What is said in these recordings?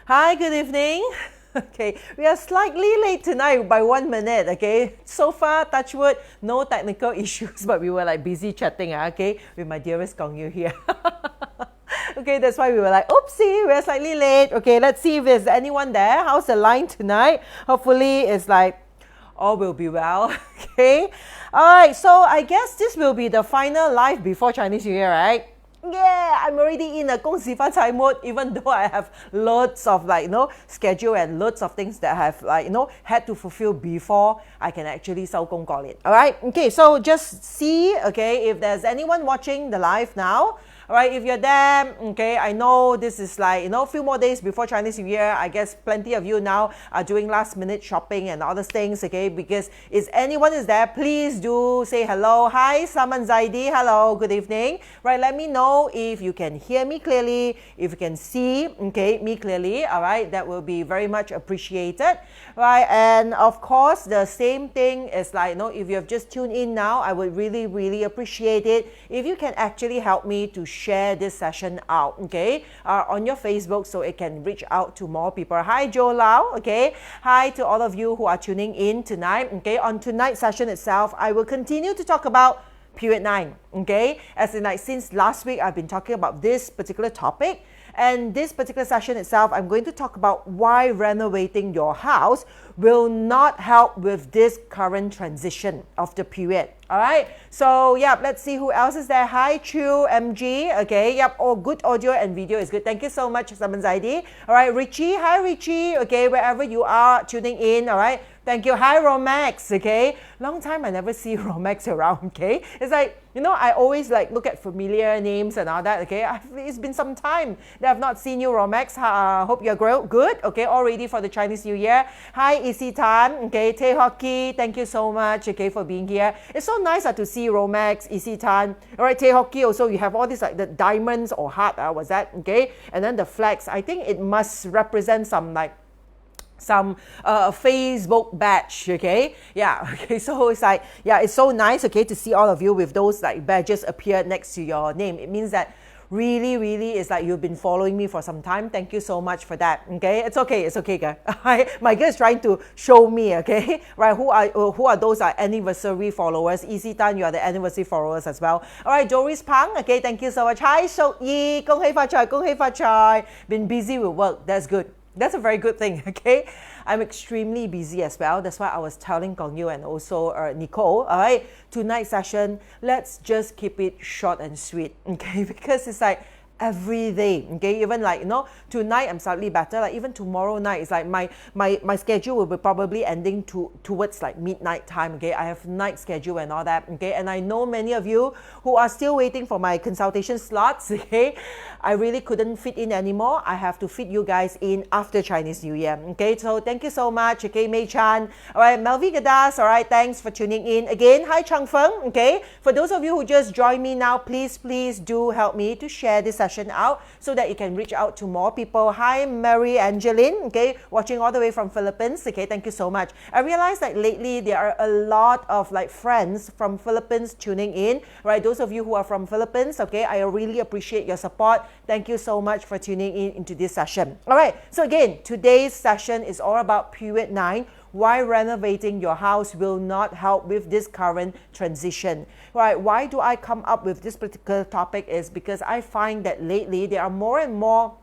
Hi, good evening. Okay, we are slightly late tonight by 1 minute, okay? So far, touch wood, no technical issues, but we were like busy chatting, okay, with my dearest Gong Yu here. Okay, that's why we were like, oopsie, we're slightly late. Okay, let's see if there's anyone there. How's the line tonight? Hopefully it's like, all will be well, okay? All right, so I guess this will be the final live before Chinese New Year, right? Yeah, I'm already in a 恭喜发财 mode, even though I have loads of schedule and loads of things that I have had to fulfill before I can actually 收工过年. Alright, okay, so just see, okay, if there's anyone watching the live now. Alright, if you're there, okay, I know this is like, a few more days before Chinese New Year. I guess plenty of you now are doing last minute shopping and other things, okay, because if anyone is there, please do say hello. Hi, Saman Zaidi, hello, good evening. Right, let me know if you can hear me clearly, if you can see, okay, me clearly, alright, that will be very much appreciated, right, and of course, the same thing is like, if you have just tuned in now, I would really, really appreciate it if you can actually help me to share this session out, okay, on your Facebook so it can reach out to more people. Hi, Joe Lau, okay, hi to all of you who are tuning in tonight, okay, on tonight's session itself, I will continue to talk about period 9, okay, as in like since last week I've been talking about this particular topic, and this particular session itself I'm going to talk about why renovating your house will not help with this current transition of the period. Alright, so yeah, let's see who else is there. Hi Chu MG, okay, yep, oh, good audio and video is good. Thank you so much, Saman Zaidi. Alright, Richie, hi Richie, okay, wherever you are tuning in, alright, thank you. Hi Romax, okay, long time I never see Romax around, okay, it's like, I always like look at familiar names and all that, okay, it's been some time that I've not seen you, Romax. Hope you're good, okay, all ready for the Chinese New Year. Hi Isi Tan, okay, Te Hockey, thank you so much, okay, for being here. It's so nice to see Romax, Isi Tan, alright, Te Hockey also, you have all these like the diamonds or heart, was that, okay, and then the flags, I think it must represent some Facebook badge, okay, yeah, okay, so it's like, yeah, it's so nice, okay, to see all of you with those like badges appear next to your name. It means that really, really is like you've been following me for some time. Thank you so much for that, okay, it's okay, guys. My girl is trying to show me, okay, right, who are those anniversary followers. Easy Tan, you are the anniversary followers as well. All right, Doris Pang, okay, thank you so much. Hi, Shok Yi, 恭喜發財. Been busy with work, that's good. That's a very good thing, okay? I'm extremely busy as well. That's why I was telling Gong Yu and also Nicole, all right, tonight's session, let's just keep it short and sweet, okay? Because it's like every day, okay, even like tonight I'm slightly better, like even tomorrow night it's like my schedule will be probably ending towards like midnight time, okay. I have night schedule and all that, okay, and I know many of you who are still waiting for my consultation slots, okay. I really couldn't fit in anymore. I have to fit you guys in after Chinese New Year, okay. So thank you so much, okay, Mei Chan, all right, Melvi Gadas, all right, thanks for tuning in again. Hi Chang Feng, okay. For those of you who just joined me now, please do help me to share this session out so that it can reach out to more people. Hi Mary Angeline, okay, watching all the way from Philippines, okay, thank you so much. I realized that lately there are a lot of like friends from Philippines tuning in, right? Those of you who are from Philippines, okay, I really appreciate your support. Thank you so much for tuning in into this session. All right, so again, today's session is all about period 9, why renovating your house will not help with this current transition. Right? Why do I come up with this particular topic is because I find that lately there are more and more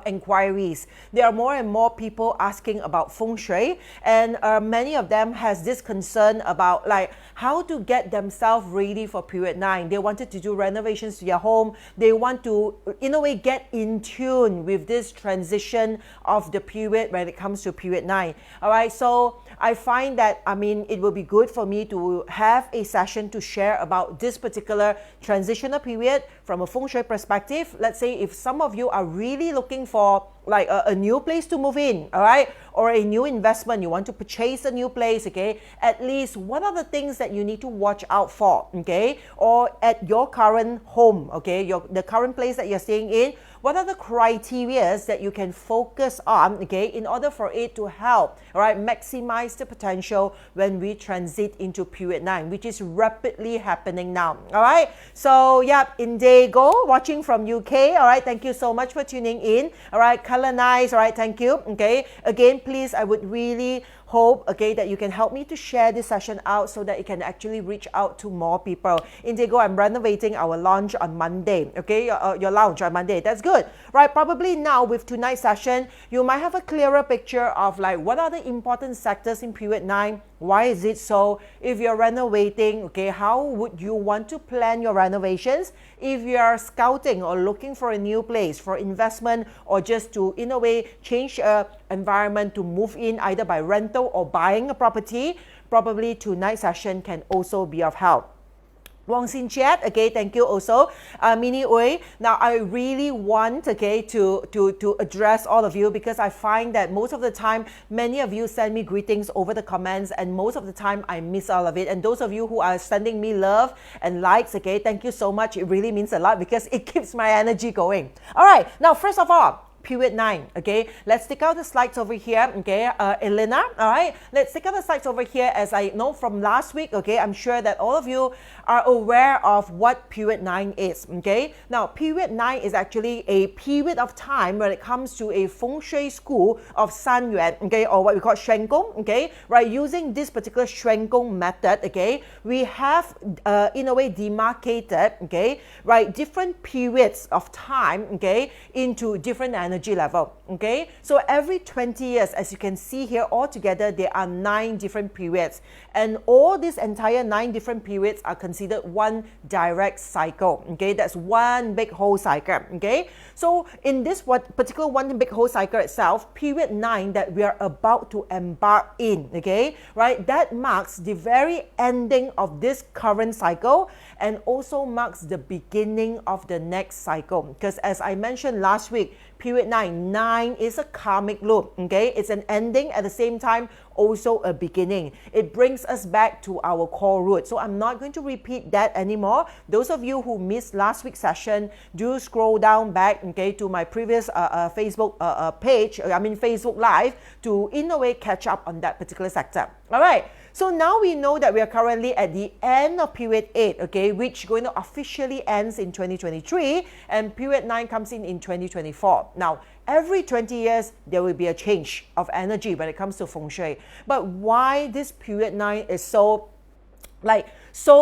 inquiries. There are more and more people asking about feng shui, and many of them has this concern about like how to get themselves ready for period 9. They wanted to do renovations to their home. They want to, in a way, get in tune with this transition of the period when it comes to period 9. All right, so I find that, it will be good for me to have a session to share about this particular transitional period from a feng shui perspective. Let's say if some of you are really looking for like a new place to move in, all right, or a new investment, you want to purchase a new place, okay, at least what are the things that you need to watch out for, okay, or at your current home, okay, the current place that you're staying in, what are the criteria that you can focus on, okay, in order for it to help, all right, maximize the potential when we transit into period 9, which is rapidly happening now, all right? So, yeah, Indigo, watching from UK, all right, thank you so much for tuning in, all right, Color Nice, all right, thank you, okay, again, please, I would really hope, okay, that you can help me to share this session out so that it can actually reach out to more people. Indigo, I'm renovating our launch on Monday, okay, your launch on Monday. That's good, right? Probably now with tonight's session, you might have a clearer picture of like what are the important sectors in period 9. Why is it so? If you're renovating, okay, how would you want to plan your renovations? If you're scouting or looking for a new place for investment or just to, in a way, change environment to move in either by rental or buying a property, probably tonight's session can also be of help. Wong Sin Chat, okay, thank you also. Mini Ui, now I really want, okay, to address all of you because I find that most of the time, many of you send me greetings over the comments and most of the time I miss all of it. And those of you who are sending me love and likes, okay, thank you so much. It really means a lot because it keeps my energy going. All right, now first of all, period 9, okay, let's take out the slides over here, okay, Elena, all right, let's take out the slides over here. As I know from last week, okay, I'm sure that all of you are aware of what period 9 is, okay. Now, period 9 is actually a period of time when it comes to a feng shui school of San Yuan, okay, or what we call Xuan Gong, okay, right, using this particular Xuan Gong method, okay, we have, in a way, demarcated, okay, right, different periods of time, okay, into different energy level, okay? So every 20 years, as you can see here, altogether, there are 9 different periods. And all these entire 9 different periods are considered one direct cycle, okay? That's one big whole cycle, okay? So in this particular one big whole cycle itself, period 9 that we are about to embark in, okay? Right? That marks the very ending of this current cycle and also marks the beginning of the next cycle. Because as I mentioned last week, period 9 is a karmic loop, okay? It's an ending at the same time, also a beginning. It brings us back to our core root. So I'm not going to repeat that anymore. Those of you who missed last week's session, do scroll down back, okay, to my previous Facebook page, Facebook Live, to in a way catch up on that particular sector. All right. So now we know that we are currently at the end of period 8, okay, which going to officially ends in 2023 and period 9 comes in 2024. Now, every 20 years, there will be a change of energy when it comes to feng shui. But why this period 9 is so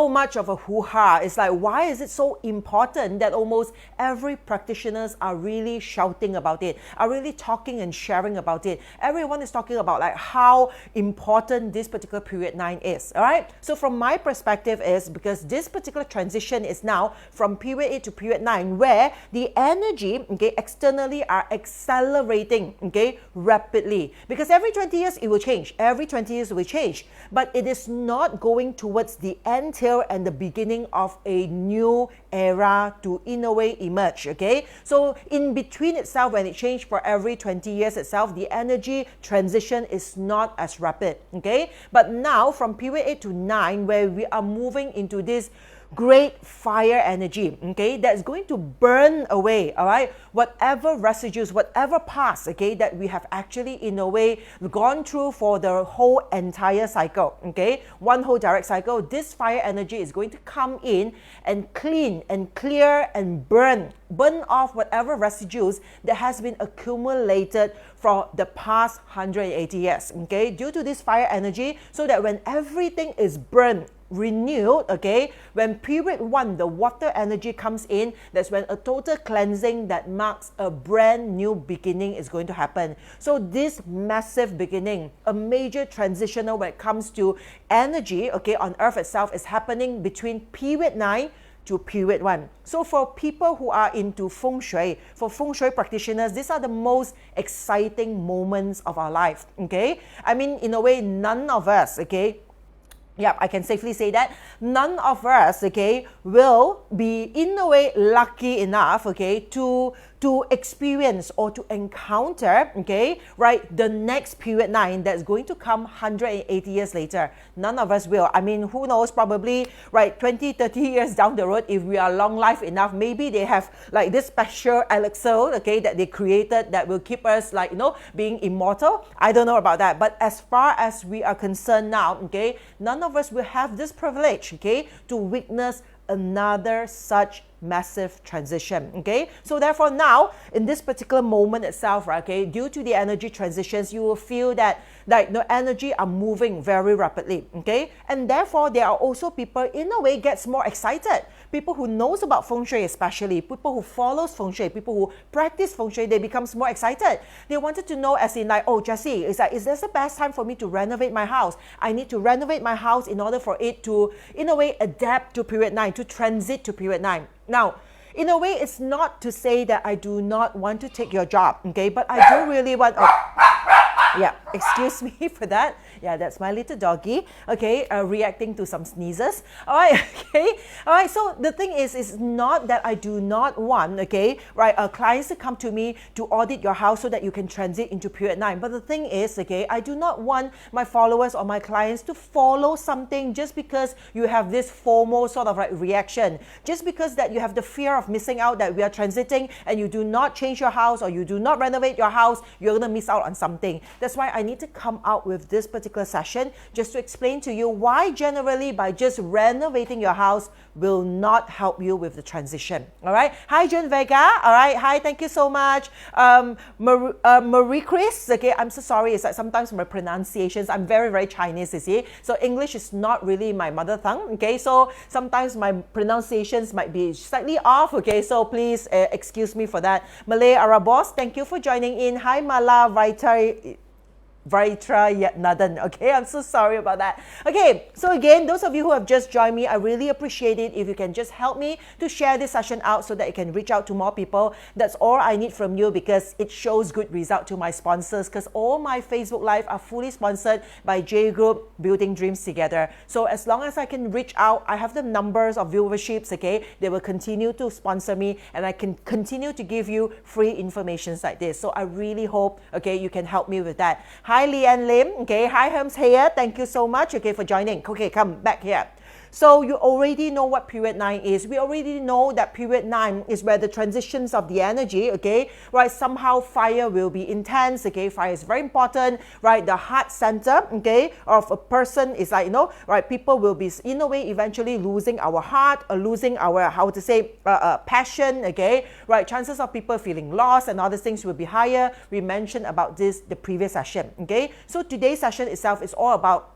much of a hoo-ha? It's like, why is it so important that almost every practitioners are really shouting about it, are really talking and sharing about it? Everyone is talking about like how important this particular period 9 is, all right? So from my perspective is because this particular transition is now from period 8 to period 9 where the energy, okay, externally are accelerating, okay, rapidly. Because every 20 years it will change, every 20 years it will change, but it is not going towards the end here and the beginning of a new era to in a way emerge, okay? So in between itself, when it changed for every 20 years itself, the energy transition is not as rapid, okay? But now from period 8 to 9 where we are moving into this great fire energy, okay, that's going to burn away, all right, whatever residues, whatever past, okay, that we have actually in a way gone through for the whole entire cycle, okay, one whole direct cycle. This fire energy is going to come in and clean and clear and burn off whatever residues that has been accumulated for the past 180 years, okay, due to this fire energy, so that when everything is burned, renewed, okay, when period 1, the water energy comes in, that's when a total cleansing that marks a brand new beginning is going to happen. So this massive beginning, a major transitional when it comes to energy, okay, on earth itself is happening between period 9 to period 1. So for people who are into feng shui, for feng shui practitioners, these are the most exciting moments of our life, okay? I mean, in a way, none of us, okay, yeah, I can safely say that none of us, okay, will be in a way lucky enough, okay, to to experience or to encounter, okay, right, the next period 9 that's going to come 180 years later. None of us will. I mean, who knows, probably, right, 20, 30 years down the road, if we are long life enough, maybe they have like this special elixir, okay, that they created that will keep us like, being immortal. I don't know about that. But as far as we are concerned now, okay, none of us will have this privilege, okay, to witness another such massive transition. Okay, so therefore now in this particular moment itself, right, okay, due to the energy transitions, you will feel that the energy are moving very rapidly. Okay, and therefore there are also people in a way gets more excited. People who knows about feng shui, especially people who follows feng shui, people who practice feng shui, they becomes more excited. They wanted to know, as in like, oh, Jessie, is this the best time for me to renovate my house? I need to renovate my house in order for it to, in a way, adapt to period 9, to transit to period 9. Now, in a way, it's not to say that I do not want to take your job, okay? But I do really want... Yeah, excuse me for that. Yeah, that's my little doggy, okay, reacting to some sneezes. All right, okay. All right, so the thing is, it's not that I do not want, okay, right, clients to come to me to audit your house so that you can transit into period 9. But the thing is, okay, I do not want my followers or my clients to follow something just because you have this FOMO sort of like reaction. Just because that you have the fear of missing out that we are transiting and you do not change your house or you do not renovate your house, you're going to miss out on something. That's why I need to come out with this particular session just to explain to you why generally by just renovating your house will not help you with the transition. All right. Hi, June Vega. All right. Hi. Thank you so much. Marie Chris. Okay. I'm so sorry. It's like sometimes my pronunciations, I'm very, very Chinese, you see. So English is not really my mother tongue. Okay. So sometimes my pronunciations might be slightly off. Okay. So please excuse me for that. Malay Arabos, thank you for joining in. Hi, Mala Vaitra Nadan. Okay, I'm so sorry about that. Okay, so again, those of you who have just joined me, I really appreciate it if you can just help me to share this session out so that it can reach out to more people. That's all I need from you because it shows good result to my sponsors, because all my Facebook Live are fully sponsored by J Group, Building Dreams Together. So as long as I can reach out, I have the numbers of viewerships, okay, they will continue to sponsor me and I can continue to give you free information like this. So I really hope, okay, you can help me with that. Hi, Leanne Lim. Okay, hi, Herms here. Thank you so much, okay, for joining. Okay, come back here. So you already know what period 9 is. We already know that period 9 is where the transitions of the energy, okay, right, somehow fire will be intense, okay, fire is very important, right, the heart center, okay, of a person is like, right, people will be, in a way, eventually losing our heart or losing our, passion, okay, right, chances of people feeling lost and other things will be higher. We mentioned about this the previous session, okay. So today's session itself is all about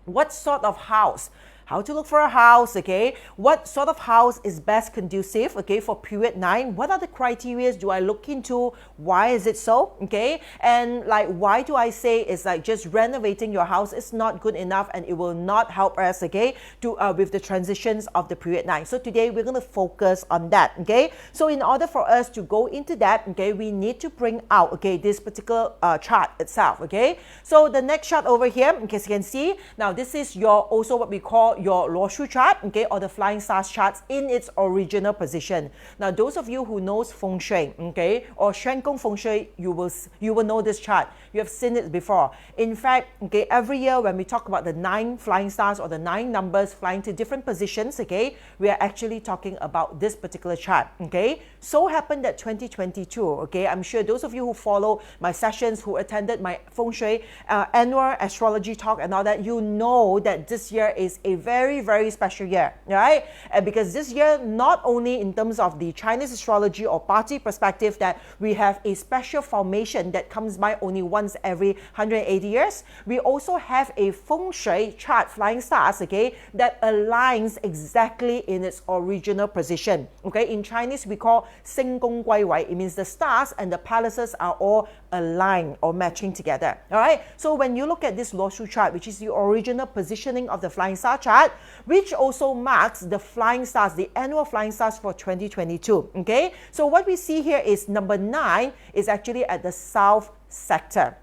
what sort of house, how to look for a house, okay? What sort of house is best conducive, okay, for period 9? What are the criteria do I look into? Why is it so, okay? And like, why do I say it's like just renovating your house is not good enough and it will not help us, okay, to with the transitions of the period 9. So today we're going to focus on that, okay? So in order for us to go into that, okay, we need to bring out, okay, this particular chart itself, okay? So the next chart over here, in case you can see, now this is your also what we call your Luoshu chart, okay, or the flying stars charts in its original position. Now, those of you who knows feng shui, okay, or Shen Gong feng shui, you will know this chart. You have seen it before. In fact, okay, every year when we talk about the 9 flying stars or the 9 numbers flying to different positions, okay, we are actually talking about this particular chart, okay. So happened that 2022, okay, I'm sure those of you who follow my sessions, who attended my feng shui annual astrology talk and all that, you know that this year is a very, very special year, right? And because this year, not only in terms of the Chinese astrology or party perspective, that we have a special formation that comes by only once every 180 years, we also have a feng shui chart, flying stars, okay, that aligns exactly in its original position. Okay, in Chinese we call 星宫归位. It means the stars and the palaces are all aligned or matching together. All right. So when you look at this Luoshu chart, which is the original positioning of the flying star chart, which also marks the flying stars, the annual flying stars for 2022. Okay. So what we see here is number 9 is actually at the south sector.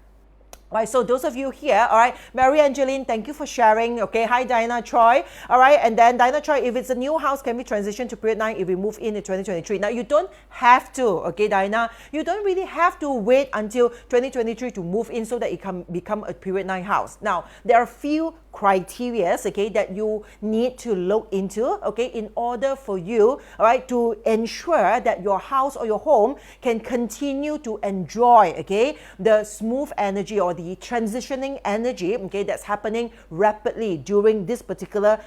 Right, so those of you here, all right, Mary Angeline, thank you for sharing. Okay, hi Diana Troy. All right, and then Diana Troy, if it's a new house, can we transition to period 9 if we move in 2023? Now, you don't have to, okay, Diana, you don't really have to wait until 2023 to move in so that it can become a period 9 house. Now, there are a few criteria, okay, that you need to look into, okay, in order for you, all right, to ensure that your house or your home can continue to enjoy, okay, the smooth energy or the transitioning energy, okay, that's happening rapidly during this particular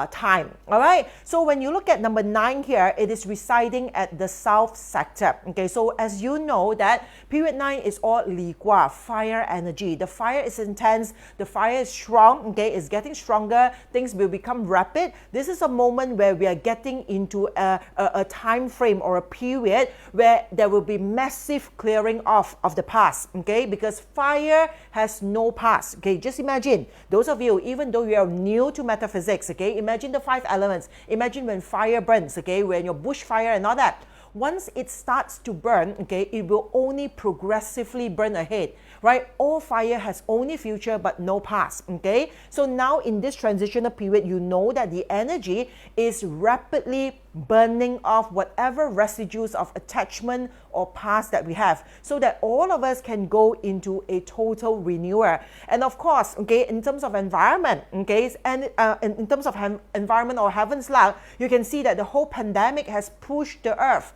time. All right, so when you look at number 9 here, it is residing at the south sector. Okay, so as you know that period 9 is all Li Gua, fire energy. The fire is intense, the fire is strong, okay, it's getting stronger, things will become rapid. This is a moment where we are getting into a time frame or a period where there will be massive clearing off of the past, okay, because fire has no past. Okay, just imagine, those of you, even though you are new to metaphysics, okay, imagine the 5 elements. Imagine when fire burns, okay, when your bushfire and all that. Once it starts to burn, okay, it will only progressively burn ahead, right? All fire has only future but no past, okay? So now in this transitional period, you know that the energy is rapidly burning off whatever residues of attachment or past that we have, so that all of us can go into a total renewal. And of course, okay, in terms of environment, okay, and in terms of environment or heaven's luck, you can see that the whole pandemic has pushed the earth,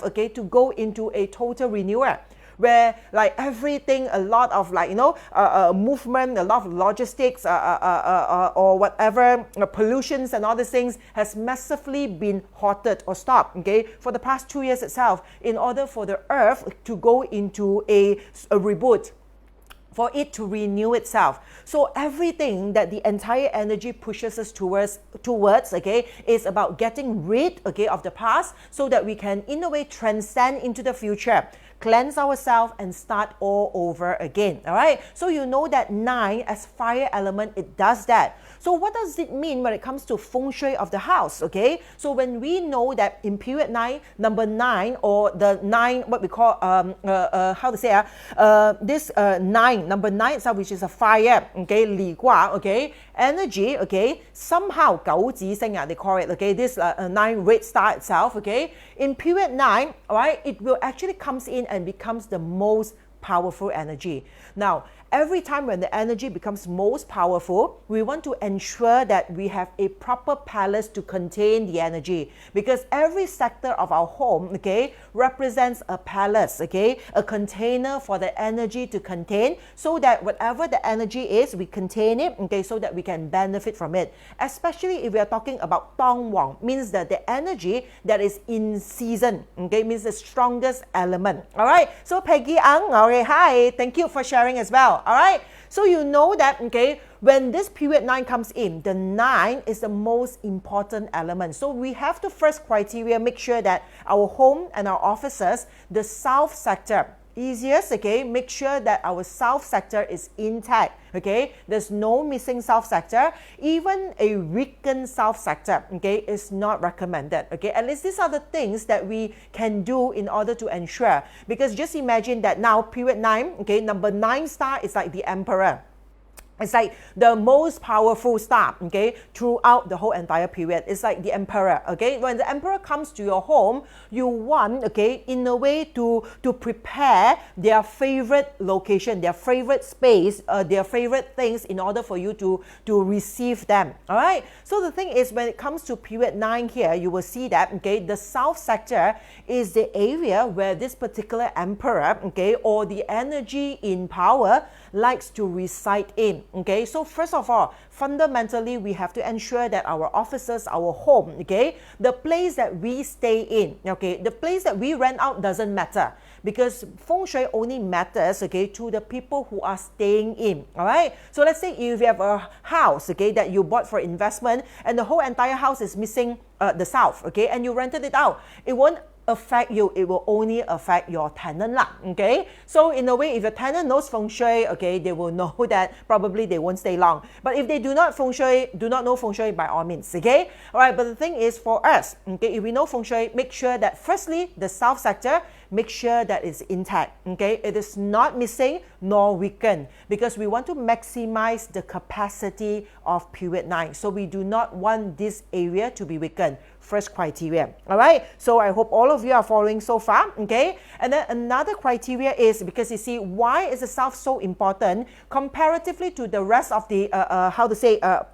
okay, to go into a total renewal, where like everything, a lot of like, movement, a lot of logistics or whatever, pollutions and all these things has massively been halted or stopped, okay, for the past 2 years itself, in order for the earth to go into a reboot, for it to renew itself. So everything that the entire energy pushes us towards, okay, is about getting rid, okay, of the past, so that we can in a way transcend into the future, cleanse ourselves and start all over again. All right, so you know that 9 as fire element, it does that. So what does it mean when it comes to feng shui of the house? Okay, so when we know that in period 9, number 9, or the 9, what we call how to say this 9, number 9 itself, which is a fire, okay, Li Gua, okay, energy, okay, somehow 九紫星, they call it, okay, this 9 red star itself, okay, in period 9, all right, it will actually comes in and becomes the most powerful energy. Now, every time when the energy becomes most powerful, we want to ensure that we have a proper palace to contain the energy, because every sector of our home, okay, represents a palace, okay, a container for the energy to contain, so that whatever the energy is, we contain it, okay, so that we can benefit from it. Especially if we are talking about Tong Wang, means that the energy that is in season, okay, means the strongest element. All right, so Peggy Ang, okay, hi, thank you for sharing as well. All right, so you know that, okay, when this period 9 comes in, the 9 is the most important element. So we have to first criteria, make sure that our home and our offices, the south sector, easiest, okay, make sure that our south sector is intact, okay, there's no missing south sector. Even a weakened south sector, okay, is not recommended, okay. At least these are the things that we can do in order to ensure, because just imagine that now period 9, okay, number 9 star is like the emperor. It's like the most powerful star, okay, throughout the whole entire period. It's like the emperor, okay. When the emperor comes to your home, you want, okay, in a way to prepare their favorite location, their favorite space, their favorite things in order for you to receive them, all right. So the thing is, when it comes to period 9 here, you will see that, okay, the south sector is the area where this particular emperor, okay, or the energy in power likes to reside in. Okay, so first of all, fundamentally, we have to ensure that our offices, our home, okay, the place that we stay in, okay, the place that we rent out doesn't matter, because feng shui only matters, okay, to the people who are staying in, all right. So let's say if you have a house, okay, that you bought for investment, and the whole entire house is missing the south, okay, and you rented it out, it won't affect you, it will only affect your tenant lah, okay. So in a way, if your tenant knows feng shui, okay, they will know that probably they won't stay long. But if they do not know feng shui, by all means, okay. All right, but the thing is, for us, okay, if we know feng shui, make sure that firstly, the south sector, make sure that it's intact, okay? It is not missing nor weakened, because we want to maximize the capacity of period 9. So we do not want this area to be weakened. First criteria. All right, so I hope all of you are following so far, okay? And then another criteria is, because you see, why is the south so important comparatively to the rest of the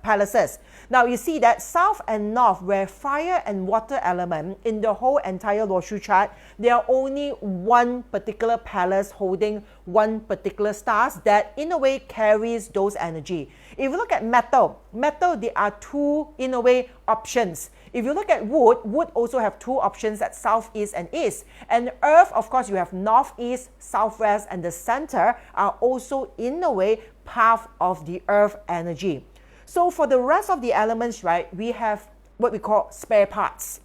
palaces? Now you see that south and north, where fire and water element in the whole entire Luoshu chart, there are only one particular palace holding one particular stars that in a way carries those energy. If you look at metal, there are two, in a way, options. If you look at wood also have two options, at south, east, and east. And earth, of course, you have north, east, southwest, and the center are also, in a way, path of the earth energy. So for the rest of the elements, right, we have what we call spare parts.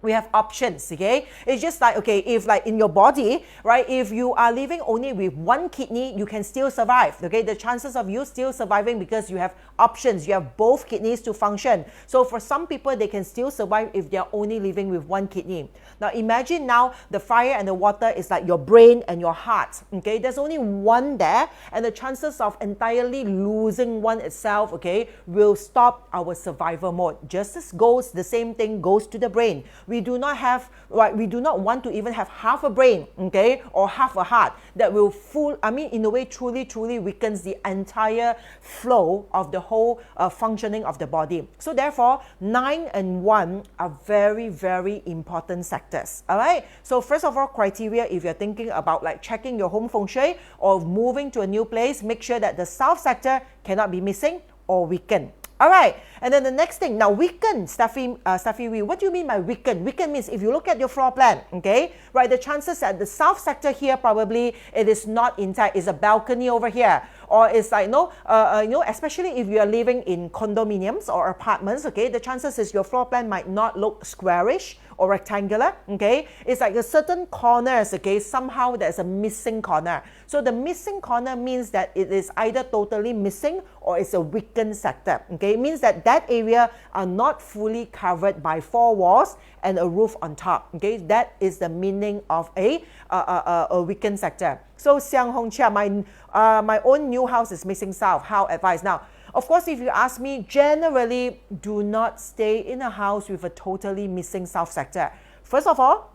We have options, okay? It's just like, okay, if like in your body, right, if you are living only with one kidney, you can still survive, okay? The chances of you still surviving because you have options, you have both kidneys to function. So for some people, they can still survive if they're only living with one kidney. Now imagine now the fire and the water is like your brain and your heart, okay? There's only one there, and the chances of entirely losing one itself, okay, will stop our survival mode. Just as goes, the same thing goes to the brain. We do not want to even have half a brain, okay, or half a heart that will in a way, truly weakens the entire flow of the whole functioning of the body. So therefore, 9 and 1 are very, very important sectors. All right. So first of all, criteria, if you're thinking about like checking your home feng shui or moving to a new place, make sure that the south sector cannot be missing or weakened. All right, and then the next thing, now weaken, Steffi Wee, what do you mean by weaken? Weaken means if you look at your floor plan, okay, right, the chances that the south sector here probably it is not intact, is a balcony over here, or it's like, especially if you are living in condominiums or apartments, okay, the chances is your floor plan might not look squarish or rectangular, okay? It's like a certain corners, okay, somehow there's a missing corner. So the missing corner means that it is either totally missing or it's a weakened sector, okay? It means that that area are not fully covered by four walls and a roof on top, okay? That is the meaning of a weakened sector. So Xiang Hong Chia, my own new house is missing south. How advice? Now, of course, if you ask me, generally, do not stay in a house with a totally missing south sector. First of all,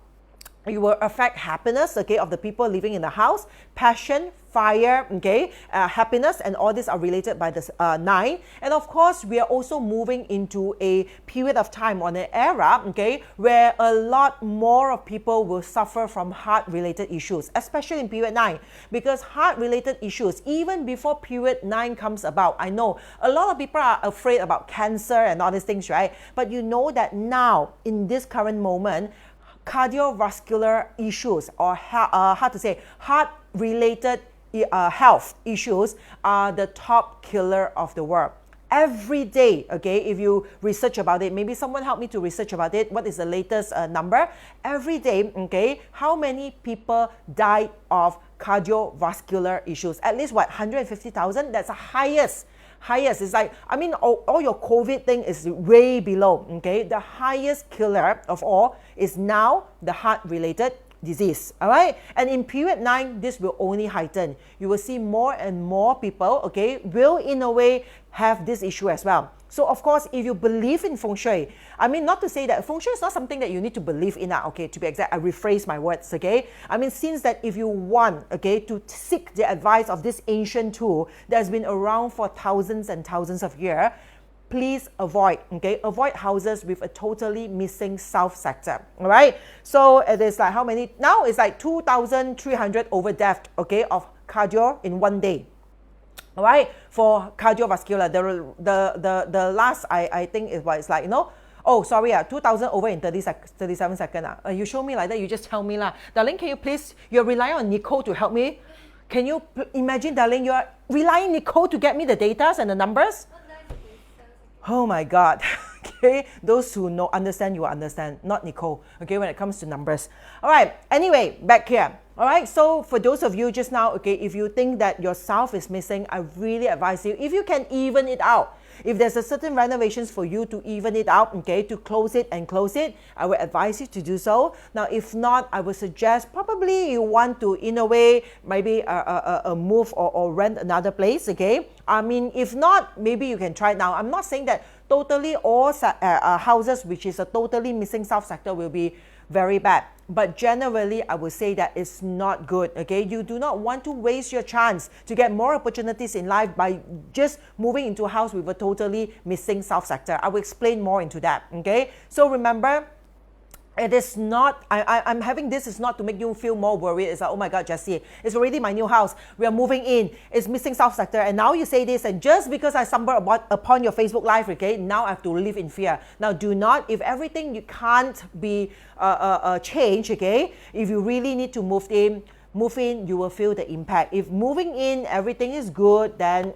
it will affect happiness, okay, of the people living in the house, passion, fire, okay, happiness, and all these are related by the 9. And of course, we are also moving into a period of time, on an era, okay, where a lot more of people will suffer from heart-related issues, especially in period 9, because heart-related issues, even before period 9 comes about, I know a lot of people are afraid about cancer and all these things, right? But you know that now, in this current moment, cardiovascular issues or heart-related health issues are the top killer of the world. Every day, okay, if you research about it, maybe someone help me to research about it, what is the latest number? Every day, okay, how many people died of cardiovascular issues? At least what, 150,000? That's the highest. It's like, I mean, all your COVID thing is way below, okay? The highest killer of all is now the heart-related disease, all right? And in period 9, this will only heighten. You will see more and more people, okay, will in a way have this issue as well. So of course, if you believe in feng shui, I mean, not to say that feng shui is not something that you need to believe in, okay, to be exact, I rephrase my words, okay? I mean, since that if you want, okay, to seek the advice of this ancient tool that has been around for thousands and thousands of years, please avoid, okay, avoid houses with a totally missing south sector, all right? So it is like how many, now it's like 2,300 over death, okay, of cardio in one day. All right, for cardiovascular, the last I think is what it's like, 2,000 over in 37 seconds. You show me like that, you just tell me lah. Darling, can you please, you're relying on Nicole to help me. Can you imagine, darling, you're relying on Nicole to get me the data and the numbers? Oh my God. Okay, those who understand, you will understand, not Nicole, okay, when it comes to numbers. All right, anyway, back here. All right, so for those of you just now, okay, if you think that your south is missing, I really advise you, if you can even it out, If there's a certain renovations for you to even it out, okay, to close it and close it, I would advise you to do so. Now, if not, I would suggest probably you want to, in a way, maybe a move or rent another place, okay? I mean, if not, maybe you can try it now. I'm not saying that totally all houses which is a totally missing south sector will be very bad. But generally, I would say that it's not good, okay? You do not want to waste your chance to get more opportunities in life by just moving into a house with a totally missing south sector. I will explain more into that, okay? So remember, it is not, I'm having this is not to make you feel more worried. It's like, oh my God, Jessie, it's already my new house. We are moving in. It's missing south sector. And now you say this, and just because I stumbled upon your Facebook Live, okay, now I have to live in fear. Now, do not, if everything you can't be changed, okay, if you really need to move in, you will feel the impact. If moving in, everything is good, then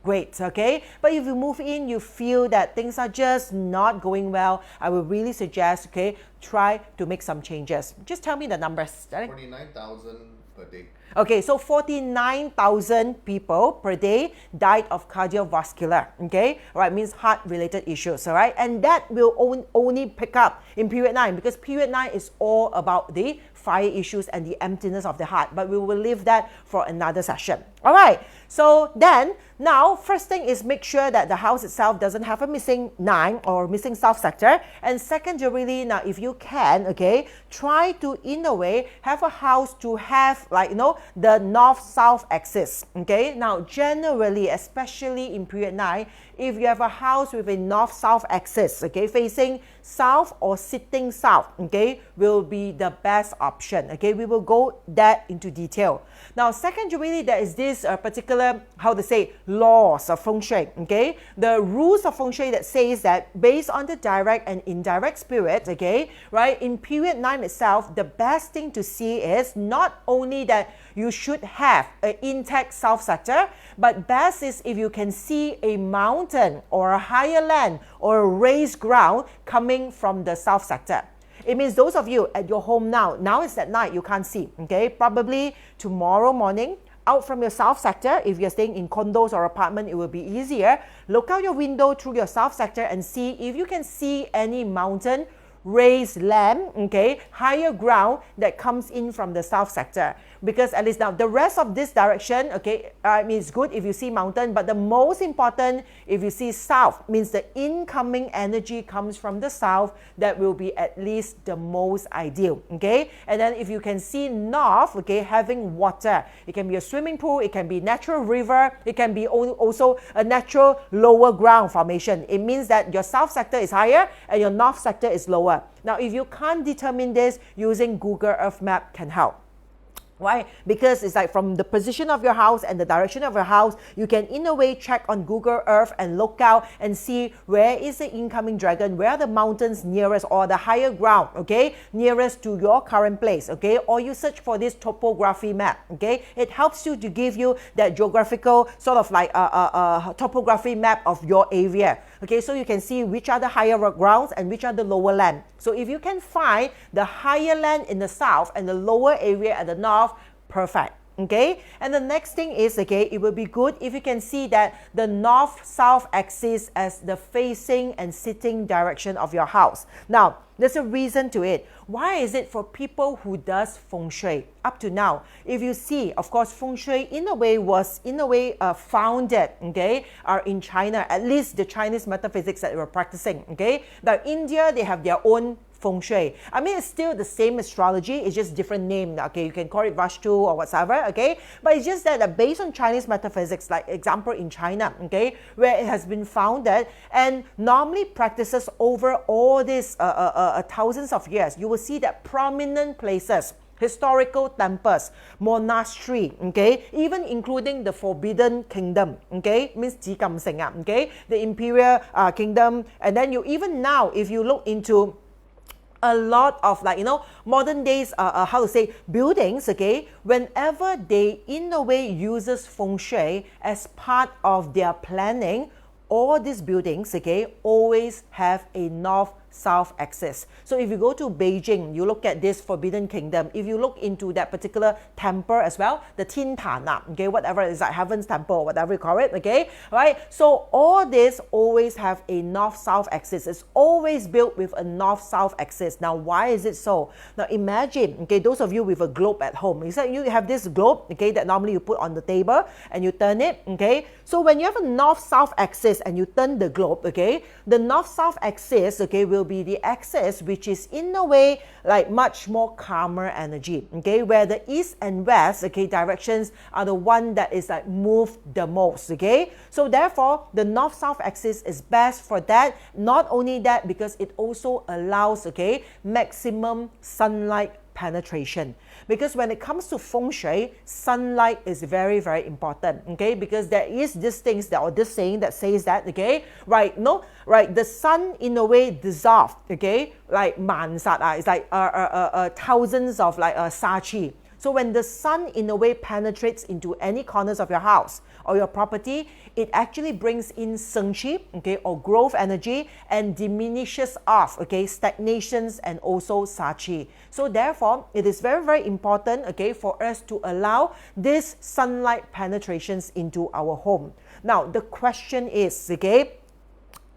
great, okay? But if you move in, you feel that things are just not going well, I would really suggest, okay, try to make some changes. Just tell me the numbers. 49,000 per day. Okay, so 49,000 people per day died of cardiovascular, okay? All right, means heart-related issues, all right? And that will only pick up in period 9 because period 9 is all about the fire issues and the emptiness of the heart. But we will leave that for another session. All right, so then now first thing is make sure that the house itself doesn't have a missing 9 or missing south sector. And secondarily, now if you can, okay, try to in a way have a house to have like, you know, the north-south axis, okay? Now generally, especially in period 9, if you have a house with a north-south axis, okay, facing south or sitting south, okay, will be the best option, okay? We will go that into detail. Now, secondarily, there is this particular, how to say, laws of feng shui, okay? The rules of feng shui that says that based on the direct and indirect spirit, okay, right, in period 9 itself, the best thing to see is not only that you should have an intact south sector, but best is if you can see a mountain or a higher land or a raised ground coming from the south sector. It means those of you at your home now it's at night, you can't see, okay? Probably tomorrow morning, out from your south sector, if you're staying in condos or apartment, it will be easier. Look out your window through your south sector and see if you can see any mountain, raised land, okay, higher ground that comes in from the south sector. Because at least now, the rest of this direction, okay, I mean, it's good if you see mountain, but the most important, if you see south, means the incoming energy comes from the south, that will be at least the most ideal, okay? And then if you can see north, okay, having water, it can be a swimming pool, it can be natural river, it can be also a natural lower ground formation. It means that your south sector is higher and your north sector is lower. Now, if you can't determine this, using Google Earth Map can help. Why? Because it's like from the position of your house and the direction of your house, you can in a way check on Google Earth and look out and see where is the incoming dragon, where are the mountains nearest or the higher ground, okay, nearest to your current place, okay? Or you search for this topography map, okay? It helps you to give you that geographical sort of like a topography map of your area, okay? So you can see which are the higher grounds and which are the lower land. So if you can find the higher land in the south and the lower area at the north, perfect, okay? And the next thing is, okay, it will be good if you can see that the north-south axis as the facing and sitting direction of your house. Now, there's a reason to it. Why is it for people who does feng shui? Up to now, if you see, of course, feng shui in a way was founded, okay, in China, at least the Chinese metaphysics that we're practicing, okay? Now, India, they have their own feng shui. I mean, it's still the same astrology, it's just different name, okay? You can call it Vastu or whatever, okay? But it's just that based on Chinese metaphysics, like example in China, okay, where it has been founded and normally practices over all these thousands of years, you will see that prominent places, historical temples, monastery, okay, even including the Forbidden Kingdom, okay, means Jikam Senga, okay, the imperial kingdom. And then you even now, if you look into a lot of like, you know, modern days, how to say, buildings, okay, whenever they in a way uses feng shui as part of their planning, all these buildings, okay, always have a north south axis. So if you go to Beijing, you look at this Forbidden Kingdom. If you look into that particular temple as well, the Tin Tan, okay, whatever it is, like Heaven's Temple, whatever you call it, okay, right? So all this always have a north-south axis. It's always built with a north-south axis. Now, why is it so? Now, imagine, okay, those of you with a globe at home, it's like you have this globe, okay, that normally you put on the table and you turn it, okay? So when you have a north-south axis and you turn the globe, okay, the north-south axis, okay, will be the axis which is in a way like much more calmer energy, okay, where the east and west, okay, directions are the one that is like moved the most, okay? So therefore, the north-south axis is best for that. Not only that, because it also allows, okay, maximum sunlight penetration. Because when it comes to feng shui, sunlight is very, very important, okay? Because there is this things that, or this saying that says that, okay, right, no, right, the sun in a way dissolved, okay, like mansat, it's like thousands of like sachi. So when the sun in a way penetrates into any corners of your house or your property, it actually brings in sheng qi, okay, or growth energy, and diminishes off, okay, stagnations and also sa qi. So therefore, it is very, very important, okay, for us to allow this sunlight penetrations into our home. Now, the question is, okay,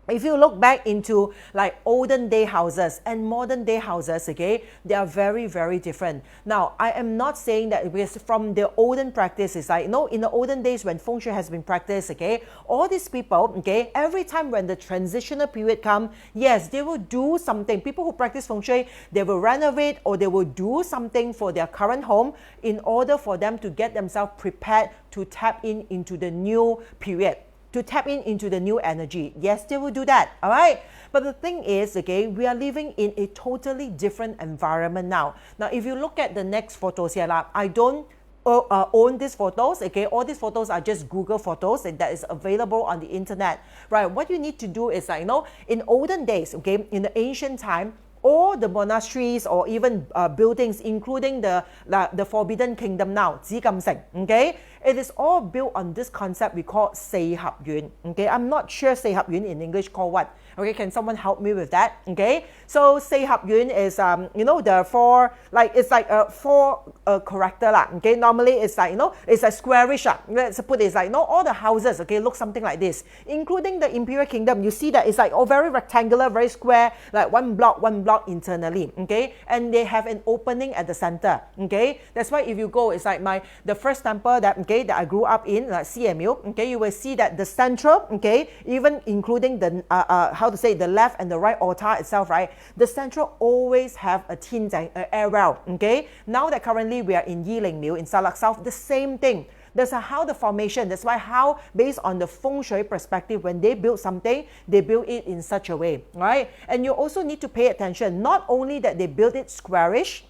if you look back into like olden day houses and modern day houses, okay, they are very, very different. Now, I am not saying that because from the olden practice, it's like, no, in the olden days when feng shui has been practiced, okay, all these people, okay, every time when the transitional period come, yes, they will do something. People who practice feng shui, they will renovate or they will do something for their current home in order for them to get themselves prepared to tap into the new period, to tap into the new energy. Yes, they will do that, all right? But the thing is, okay, we are living in a totally different environment now. Now, if you look at the next photos here, I don't own these photos, okay? All these photos are just Google photos and that is available on the internet, right? What you need to do is, like, you know, in olden days, okay, in the ancient time, all the monasteries or even buildings, including the Forbidden Kingdom now, Jikam-seng, okay, it is all built on this concept we call Sei Hap Yun, okay? I'm not sure Sei Hap Yun in English called what, okay? Can someone help me with that, okay? So Sei Hap Yun is, you know, the four, like, it's like four character lah, okay? Normally it's like, you know, it's a squarish lah. Let's put it, it's like, you know, all the houses, okay, look something like this, including the Imperial Kingdom. You see that it's like all very rectangular, very square, like one block internally, okay? And they have an opening at the center, okay? That's why if you go, it's like the first temple that, okay, that I grew up in, like CMU, okay, you will see that the central, okay, even including the, how to say, the left and the right altar itself, right? The central always have a tin air well, okay? Now that currently we are in Yiling Mill in Salak South, the same thing. That's how the formation, that's why how, based on the feng shui perspective, when they build something, they build it in such a way, right? And you also need to pay attention, not only that they build it squarish,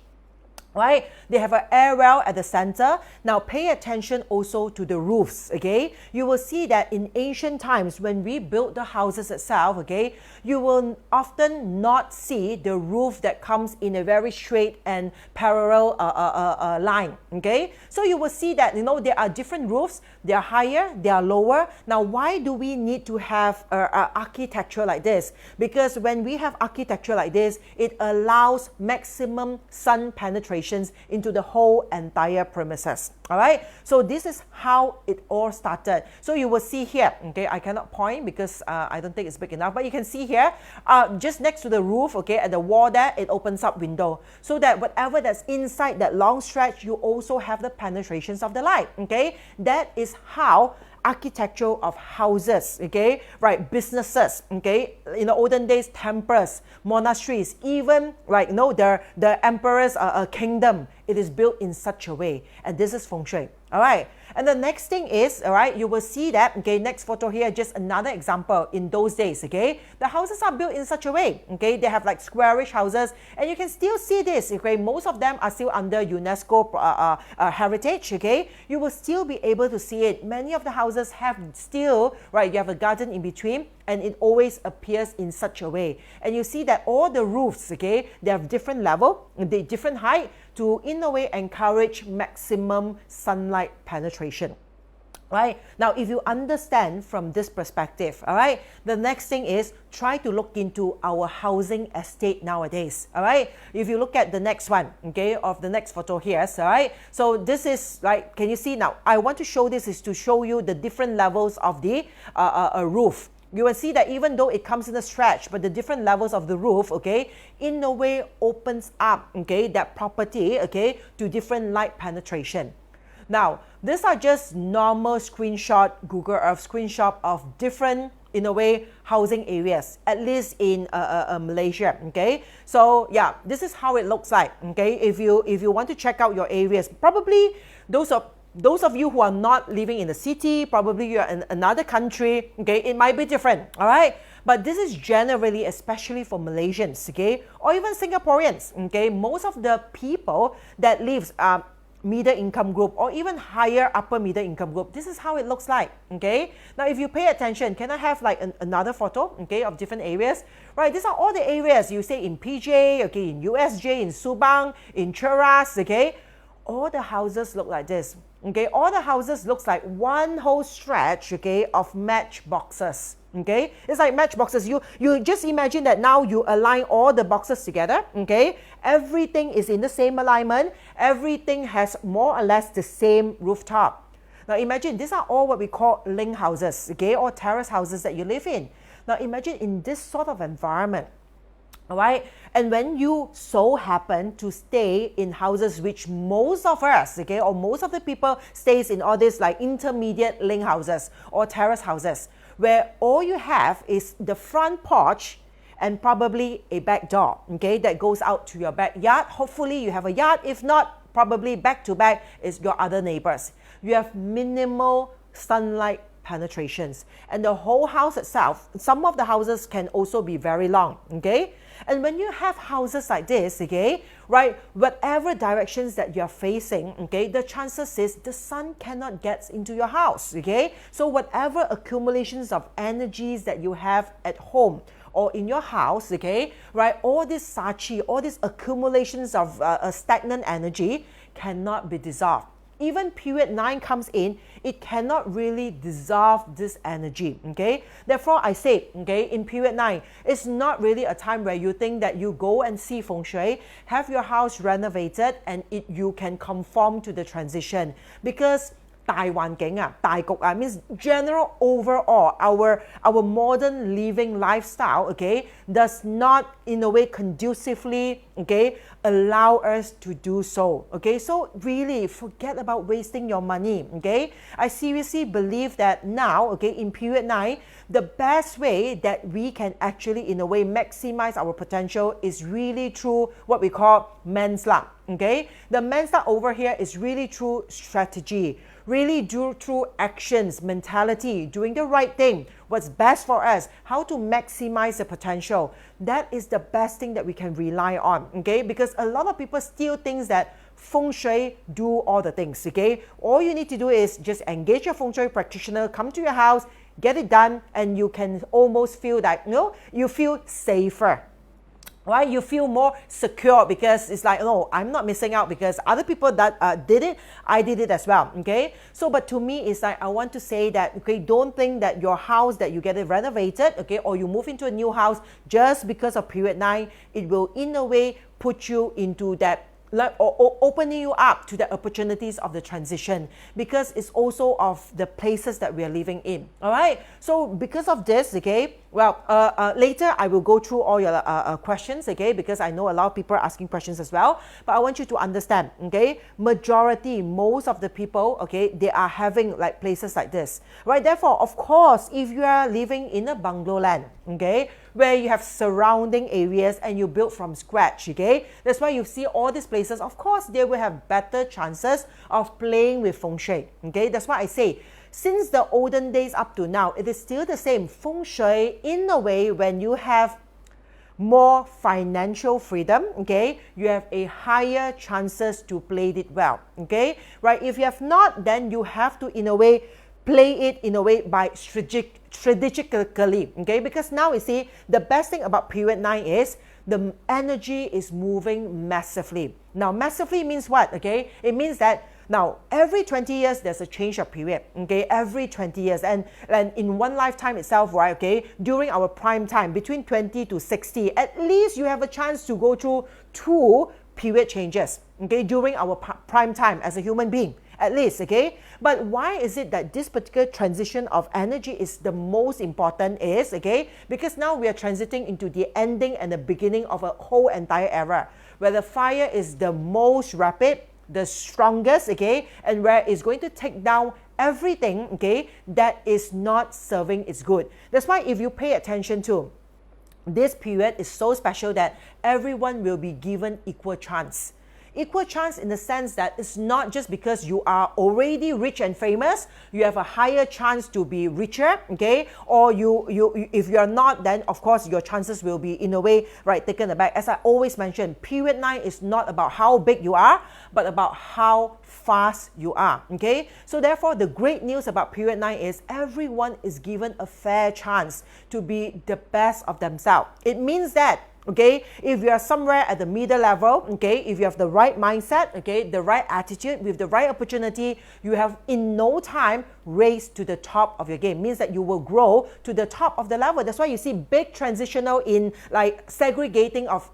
right? They have an air well at the center. Now pay attention also to the roofs, okay? You will see that in ancient times when we built the houses itself, okay, you will often not see the roof that comes in a very straight and parallel line, okay? So you will see that, you know, there are different roofs, they are higher, they are lower. Now why do we need to have architecture like this? Because when we have architecture like this, it allows maximum sun penetration into the whole entire premises, all right? So this is how it all started. So you will see here, okay, I cannot point because I don't think it's big enough, but you can see here, just next to the roof, okay, at the wall there, it opens up window, so that whatever that's inside that long stretch, you also have the penetrations of the light, okay? That is how architecture of houses, okay, right, businesses, okay, in the olden days, temples, monasteries, even, like, you know, the emperor's kingdom, it is built in such a way, and this is feng shui, all right? And the next thing is, all right, you will see that, okay, next photo here, just another example in those days, okay, the houses are built in such a way, okay, they have like squarish houses, and you can still see this, okay, most of them are still under UNESCO heritage, okay, you will still be able to see it. Many of the houses have still, right, you have a garden in between, and it always appears in such a way. And you see that all the roofs, okay, they have different level, they different height to, in a way, encourage maximum sunlight penetration. Right? Now, if you understand from this perspective, all right, the next thing is try to look into our housing estate nowadays, all right? If you look at the next one, okay, of the next photo here, all right? So this is like, can you see now? I want to show this is to show you the different levels of the roof. You will see that even though it comes in a stretch, but the different levels of the roof, okay, in a way opens up, okay, that property, okay, to different light penetration. Now, these are just normal screenshot, Google Earth screenshot of different, in a way, housing areas, at least in Malaysia, okay? So, yeah, this is how it looks like, okay? If you want to check out your areas, probably those of you who are not living in the city, probably you're in another country, okay? It might be different, all right? But this is generally, especially for Malaysians, okay? Or even Singaporeans, okay? Most of the people that live middle income group or even higher upper middle income group, this is how it looks like, okay? Now, if you pay attention, can I have like another photo, okay, of different areas? Right, these are all the areas you say in PJ, okay, in USJ, in Subang, in Cheras, okay? All the houses look like this, okay? All the houses looks like one whole stretch, okay, of matchboxes. Okay, it's like matchboxes. You just imagine that now you align all the boxes together. Okay, everything is in the same alignment. Everything has more or less the same rooftop. Now imagine these are all what we call link houses, okay, or terrace houses that you live in. Now imagine in this sort of environment. All right, and when you so happen to stay in houses which most of us, okay, or most of the people stays in all these like intermediate link houses or terrace houses, where all you have is the front porch and probably a back door, okay, that goes out to your backyard. Hopefully you have a yard. If not, probably back to back is your other neighbors. You have minimal sunlight penetrations, and the whole house itself, some of the houses can also be very long, okay? And when you have houses like this, okay, right, whatever directions that you're facing, okay, the chances is the sun cannot get into your house, okay? So whatever accumulations of energies that you have at home or in your house, okay, right, all this sachi, all these accumulations of stagnant energy cannot be dissolved. Even period 9 comes in, it cannot really dissolve this energy, okay? Therefore, I say, okay, in period 9, it's not really a time where you think that you go and see feng shui, have your house renovated, and you can conform to the transition. Because 大環境啊，大局啊 means general overall our modern living lifestyle, okay, does not in a way conducively, okay, allow us to do so, okay? So really forget about wasting your money, okay? I seriously believe that now, okay, in period 9, the best way that we can actually in a way maximize our potential is really through what we call Mensla, okay? The Mensla over here is really through strategy, really through actions, mentality, doing the right thing, what's best for us, how to maximize the potential. That is the best thing that we can rely on, okay? Because a lot of people still think that feng shui do all the things, okay? All you need to do is just engage your feng shui practitioner, come to your house, get it done, and you can almost feel that, you know, you feel safer. Right? You feel more secure because it's like, no, I'm not missing out because other people that did it, I did it as well, okay? So, but to me, it's like, I want to say that, okay, don't think that your house, that you get it renovated, okay, or you move into a new house just because of period 9, it will in a way put you into that, like, or opening you up to the opportunities of the transition, because it's also of the places that we are living in. All right, so because of this, okay, well, later I will go through all your questions, okay, because I know a lot of people are asking questions as well, but I want you to understand, okay, most of the people, okay, they are having like places like this, right? Therefore, of course, if you are living in a bungalow land, okay, where you have surrounding areas and you build from scratch, okay, that's why you see all these places, of course, they will have better chances of playing with feng shui, okay? That's why I say, since the olden days up to now, it is still the same. Feng shui, in a way, when you have more financial freedom, okay, you have a higher chances to play it well, okay, right? If you have not, then you have to, in a way, play it in a way by strategically, okay, because now you see, the best thing about period 9 is the energy is moving massively. Now, massively means what, okay? It means that Now, every 20 years, there's a change of period, okay? Every 20 years. And in one lifetime itself, right, okay, during our prime time, between 20 to 60, at least you have a chance to go through 2 period changes, okay, during our prime time as a human being, at least, okay? But why is it that this particular transition of energy is the most important is, okay, because now we are transiting into the ending and the beginning of a whole entire era, where the fire is the most rapid, the strongest, okay, and where it's going to take down everything, okay, that is not serving its good. That's why if you pay attention to this period is so special that everyone will be given equal chance. Equal chance in the sense that it's not just because you are already rich and famous, you have a higher chance to be richer, okay? Or if you're not, then of course your chances will be in a way, right, taken aback. As I always mention, period 9 is not about how big you are, but about how fast you are, okay? So therefore, the great news about period 9 is everyone is given a fair chance to be the best of themselves. It means that, okay, if you are somewhere at the middle level, okay, if you have the right mindset, okay, the right attitude, with the right opportunity, you have in no time raised to the top of your game. Means that you will grow to the top of the level. That's why you see big transitional in like segregating of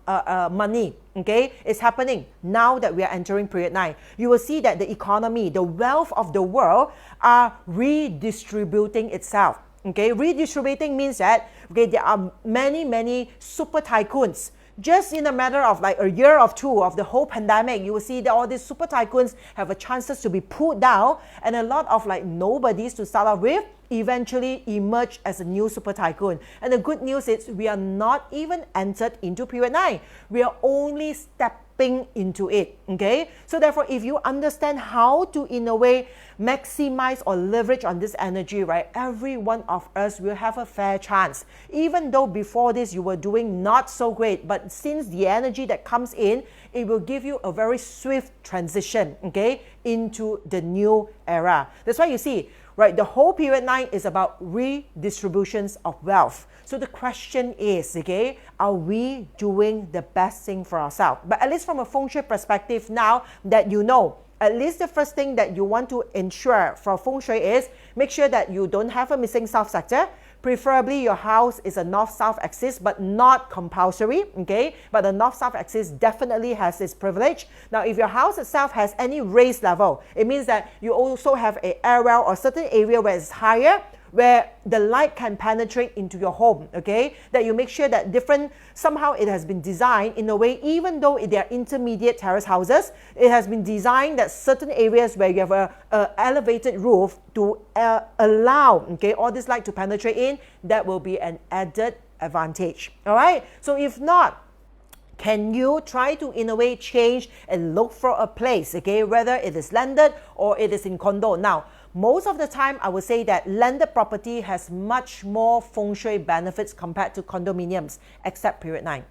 money, okay, it's happening now that we are entering period 9. You will see that the economy, the wealth of the world are redistributing itself. Okay, redistributing means that, okay, there are many super tycoons. Just in a matter of like a year or 2 of the whole pandemic, you will see that all these super tycoons have a chances to be pulled down, and a lot of like nobodies to start off with eventually emerge as a new super tycoon. And the good news is we are not even entered into period 9. We are only stepping into it, okay? So therefore, if you understand how to, in a way, maximize or leverage on this energy, right, every one of us will have a fair chance. Even though before this you were doing not so great, but since the energy that comes in, it will give you a very swift transition, okay, into the new era. That's why you see, right, the whole period 9 is about redistributions of wealth. So the question is, okay, are we doing the best thing for ourselves? But at least from a feng shui perspective, now that you know, at least the first thing that you want to ensure for feng shui is make sure that you don't have a missing south sector. Preferably your house is a north-south axis, but not compulsory, okay? But the north-south axis definitely has its privilege. Now, if your house itself has any raised level, it means that you also have an air well or certain area where it's higher, where the light can penetrate into your home, okay? That you make sure that somehow it has been designed in a way, even though they are intermediate terrace houses, it has been designed that certain areas where you have a elevated roof to allow, okay, all this light to penetrate in, that will be an added advantage, all right? So if not, can you try to, in a way, change and look for a place, okay, whether it is landed or it is in condo? Now, most of the time, I would say that landed property has much more feng shui benefits compared to condominiums, except period 9.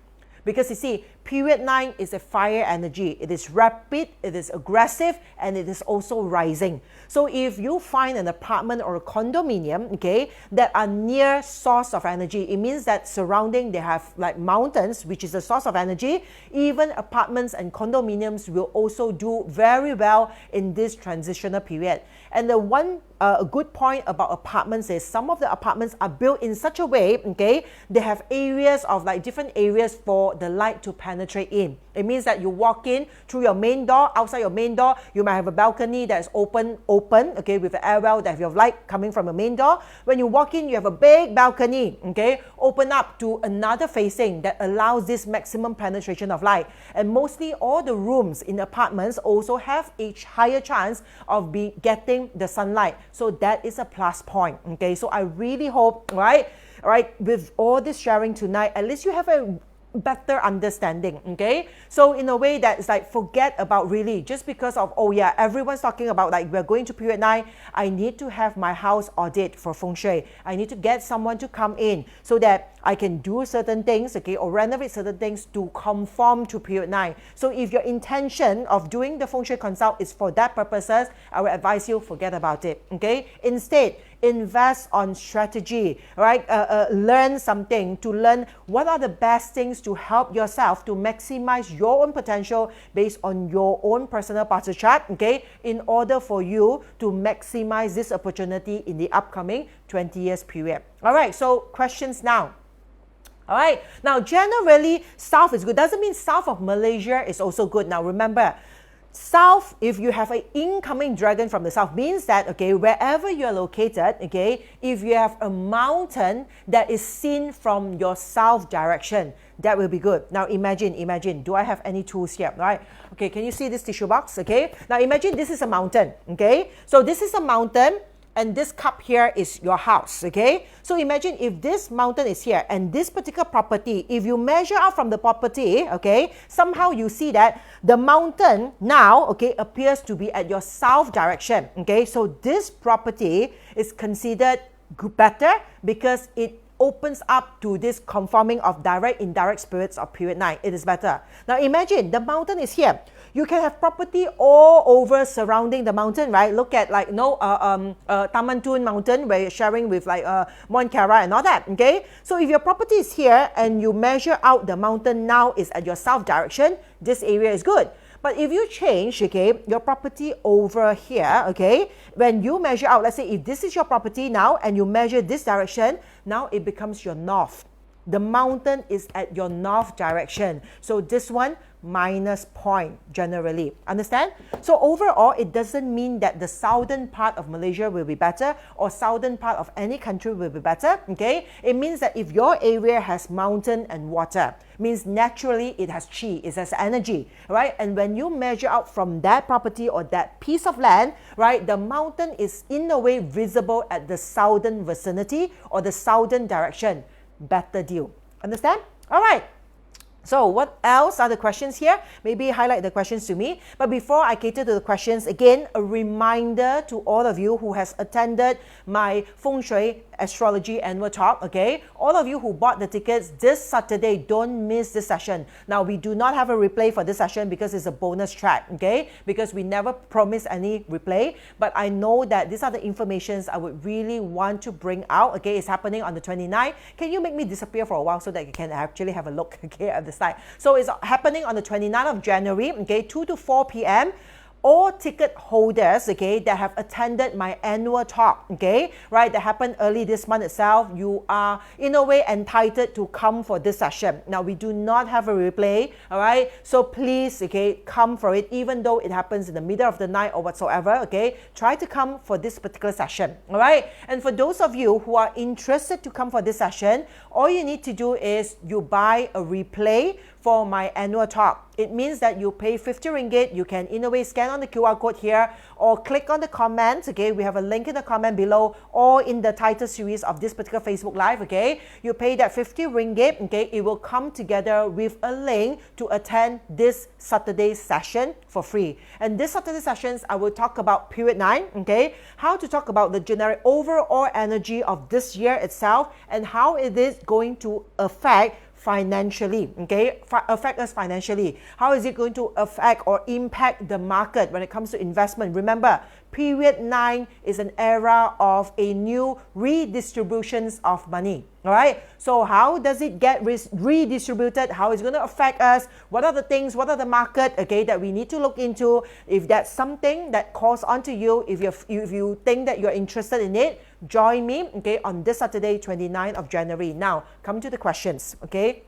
Because you see, period 9 is a fire energy. It is rapid, it is aggressive, and it is also rising. So if you find an apartment or a condominium, okay, that are near source of energy, it means that surrounding they have like mountains, which is a source of energy. Even apartments and condominiums will also do very well in this transitional period. And the one a good point about apartments is some of the apartments are built in such a way, okay, they have areas of like different areas for the light to penetrate in. It means that you walk in through your main door, outside your main door, you might have a balcony that is open, okay, with an air well that have your light coming from the main door. When you walk in, you have a big balcony, okay, open up to another facing that allows this maximum penetration of light. And mostly all the rooms in apartments also have a higher chance of getting the sunlight. So that is a plus point, okay? So I really hope, right, with all this sharing tonight, at least you have a better understanding, okay? So in a way that it's like forget about really just because of, oh yeah, everyone's talking about like we're going to period 9, I need to have my house audit for feng shui. I need to get someone to come in so that I can do certain things, okay, or renovate certain things to conform to period 9. So if your intention of doing the feng shui consult is for that purposes, I will advise you forget about it, okay? Instead, invest on strategy, right? Learn something, to learn what are the best things to help yourself to maximize your own potential based on your own personal party chart, okay, in order for you to maximize this opportunity in the upcoming 20 years period. All right, so questions now. All right, now generally south is good. Doesn't mean south of Malaysia is also good. Now remember, south, if you have an incoming dragon from the south, means that, okay, wherever you're located, okay, if you have a mountain that is seen from your south direction, that will be good. Now imagine, do I have any tools here, right? Okay, can you see this tissue box, okay? Now imagine this is a mountain, okay? So this is a mountain, and this cup here is your house, okay? So imagine if this mountain is here and this particular property, if you measure out from the property, okay, somehow you see that the mountain now, okay, appears to be at your south direction, okay? So this property is considered better because it opens up to this conforming of direct, indirect spirits of period 9. It is better. Now imagine the mountain is here. You can have property all over surrounding the mountain, right? Look at like, Taman Tun mountain where you're sharing with like Mont Kara and all that, okay? So if your property is here and you measure out the mountain now is at your south direction, this area is good. But if you change, okay, your property over here, okay, when you measure out, let's say if this is your property now and you measure this direction, now it becomes your north. The mountain is at your north direction. So this one, minus point generally. Understand? So overall, it doesn't mean that the southern part of Malaysia will be better or southern part of any country will be better, okay? It means that if your area has mountain and water, means naturally it has chi, it has energy, right? And when you measure out from that property or that piece of land, right, the mountain is in a way visible at the southern vicinity or the southern direction. Better deal. Understand? All right. So what else are the questions here? Maybe highlight the questions to me. But before I cater to the questions, again, a reminder to all of you who has attended my Feng Shui Astrology Annual Talk, okay? All of you who bought the tickets this Saturday, don't miss this session. Now, we do not have a replay for this session because it's a bonus track, okay? Because we never promise any replay. But I know that these are the informations I would really want to bring out, okay? It's happening on the 29th. Can you make me disappear for a while so that you can actually have a look, okay, at the site? So it's happening on the 29th of January, okay, 2 to 4 p.m. All ticket holders, okay, that have attended my annual talk, okay, right, that happened early this month itself, you are in a way entitled to come for this session. Now, we do not have a replay, all right, so please, okay, come for it, even though it happens in the middle of the night or whatsoever, okay, try to come for this particular session, all right. And for those of you who are interested to come for this session, all you need to do is you buy a replay for my annual talk. It means that you pay 50 ringgit. You can in a way scan on the QR code here or click on the comments, okay? We have a link in the comment below or in the title series of this particular Facebook Live, okay? You pay that 50 ringgit, okay? It will come together with a link to attend this Saturday session for free. And this Saturday sessions, I will talk about period 9, okay? How to talk about the generic overall energy of this year itself and how it is going to affect financially, okay, affect us financially. How is it going to affect or impact the market when it comes to investment? Remember, period 9 is an era of a new redistributions of money, all right? So how does it get redistributed? How is it going to affect us? What are the things, what are the market, okay, that we need to look into? If that's something that calls onto you, if you think that you're interested in it, join me, okay, on this Saturday, 29th of January. Now, come to the questions, okay?